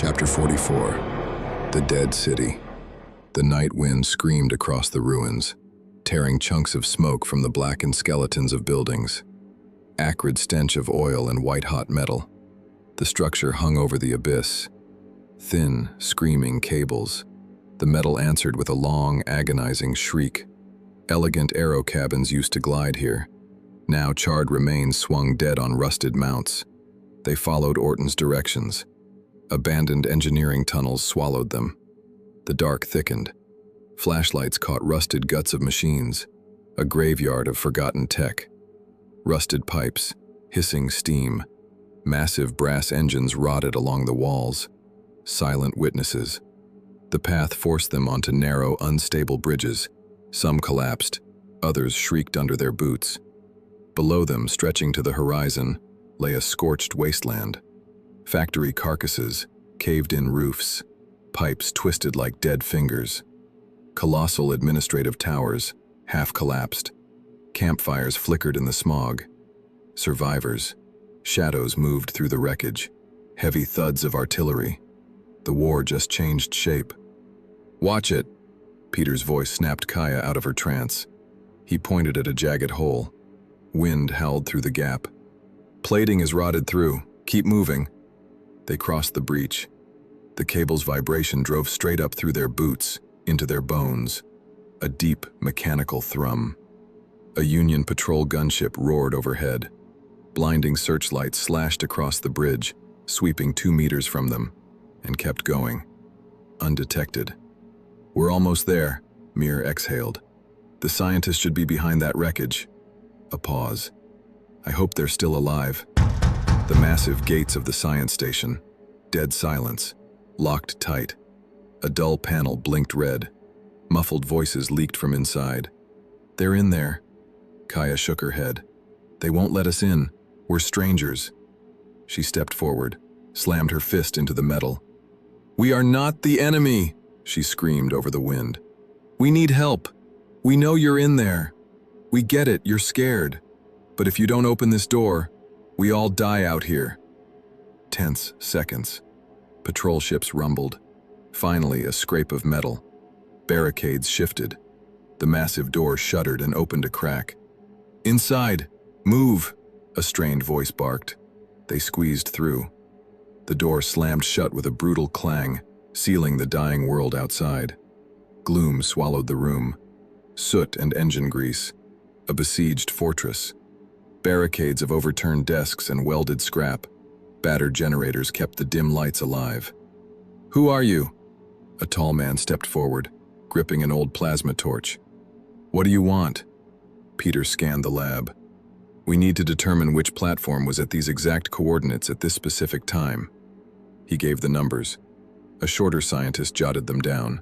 Chapter 44. The Dead City. The night wind screamed across the ruins, tearing chunks of smoke from the blackened skeletons of buildings. Acrid stench of oil and white-hot metal. The structure hung over the abyss. Thin, screaming cables. The metal answered with a long, agonizing shriek. Elegant aero cabins used to glide here. Now charred remains swung dead on rusted mounts. They followed Orton's directions. Abandoned engineering tunnels swallowed them. The dark thickened. Flashlights caught rusted guts of machines, a graveyard of forgotten tech. Rusted pipes, hissing steam, massive brass engines rotted along the walls. Silent witnesses. The path forced them onto narrow, unstable bridges. Some collapsed, others shrieked under their boots. Below them, stretching to the horizon, lay a scorched wasteland. Factory carcasses, caved-in roofs, pipes twisted like dead fingers. Colossal administrative towers, half collapsed. Campfires flickered in the smog. Survivors. Shadows moved through the wreckage. Heavy thuds of artillery. The war just changed shape. "Watch it!" Peter's voice snapped Kaya out of her trance. He pointed at a jagged hole. Wind howled through the gap. "Plating is rotted through. Keep moving." They crossed the breach. The cable's vibration drove straight up through their boots, into their bones. A deep, mechanical thrum. A Union patrol gunship roared overhead. Blinding searchlights slashed across the bridge, sweeping 2 meters from them, and kept going. Undetected. "We're almost there," Mir exhaled. "The scientists should be behind that wreckage." A pause. "I hope they're still alive." The massive gates of the science station. Dead silence. Locked tight. A dull panel blinked red. Muffled voices leaked from inside. "They're in there." Kaya shook her head. "They won't let us in. We're strangers." She stepped forward, slammed her fist into the metal. "We are not the enemy!" she screamed over the wind. "We need help. We know you're in there. We get it, you're scared. But if you don't open this door, we all die out here." Tense seconds. Patrol ships rumbled. Finally, a scrape of metal. Barricades shifted. The massive door shuddered and opened a crack. "Inside! Move!" a strained voice barked. They squeezed through. The door slammed shut with a brutal clang, sealing the dying world outside. Gloom swallowed the room. Soot and engine grease. A besieged fortress. Barricades of overturned desks and welded scrap. Battered generators kept the dim lights alive. "Who are you?" A tall man stepped forward, gripping an old plasma torch. "What do you want?" Peter scanned the lab. "We need to determine which platform was at these exact coordinates at this specific time." He gave the numbers. A shorter scientist jotted them down.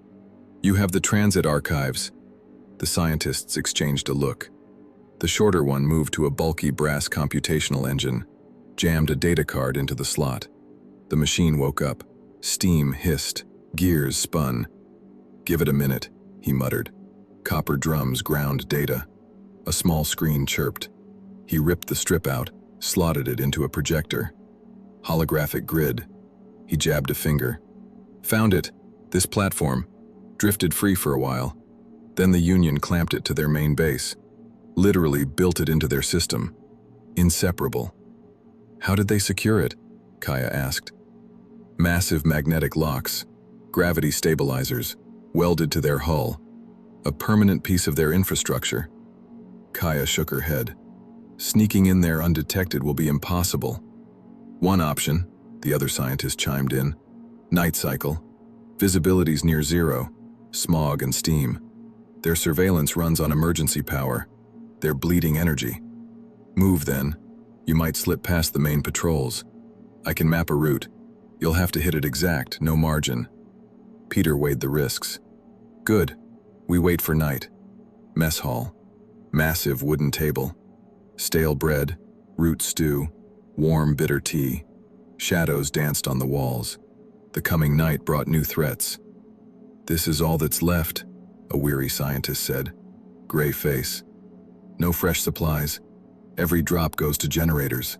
"You have the transit archives." The scientists exchanged a look. The shorter one moved to a bulky brass computational engine, jammed a data card into the slot. The machine woke up. Steam hissed. Gears spun. "Give it a minute," he muttered. Copper drums ground data. A small screen chirped. He ripped the strip out, slotted it into a projector. Holographic grid. He jabbed a finger. "Found it. This platform. Drifted free for a while. Then the Union clamped it to their main base. Literally built it into their system. Inseparable." "How did they secure it?" Kaya asked. "Massive magnetic locks. Gravity stabilizers. Welded to their hull. A permanent piece of their infrastructure." Kaya shook her head. "Sneaking in there undetected will be impossible." "One option," the other scientist chimed in. "Night cycle. Visibility's near zero. Smog and steam. Their surveillance runs on emergency power. They're bleeding energy. Move then. You might slip past the main patrols. I can map a route. You'll have to hit it exact, no margin." Peter weighed the risks. "Good. We wait for night." Mess hall. Massive wooden table. Stale bread, root stew, warm bitter tea. Shadows danced on the walls. The coming night brought new threats. "This is all that's left," a weary scientist said. Gray face. "No fresh supplies. Every drop goes to generators.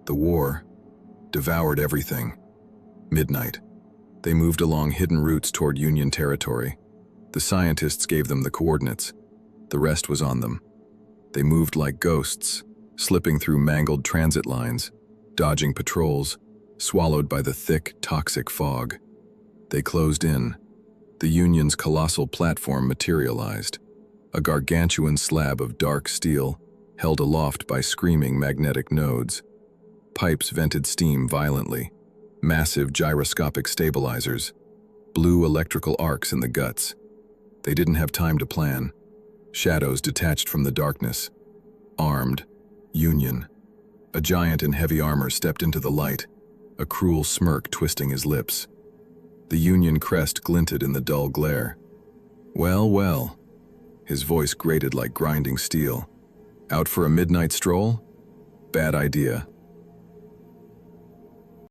The war devoured everything." Midnight. They moved along hidden routes toward Union territory. The scientists gave them the coordinates. The rest was on them. They moved like ghosts, slipping through mangled transit lines, dodging patrols, swallowed by the thick, toxic fog. They closed in. The Union's colossal platform materialized, a gargantuan slab of dark steel held aloft by screaming magnetic nodes. Pipes vented steam violently, massive gyroscopic stabilizers, blue electrical arcs in the guts. They didn't have time to plan. Shadows detached from the darkness. Armed, Union. A giant in heavy armor stepped into the light, a cruel smirk twisting his lips. The Union crest glinted in the dull glare. "Well, well." His voice grated like grinding steel. "Out for a midnight stroll? Bad idea.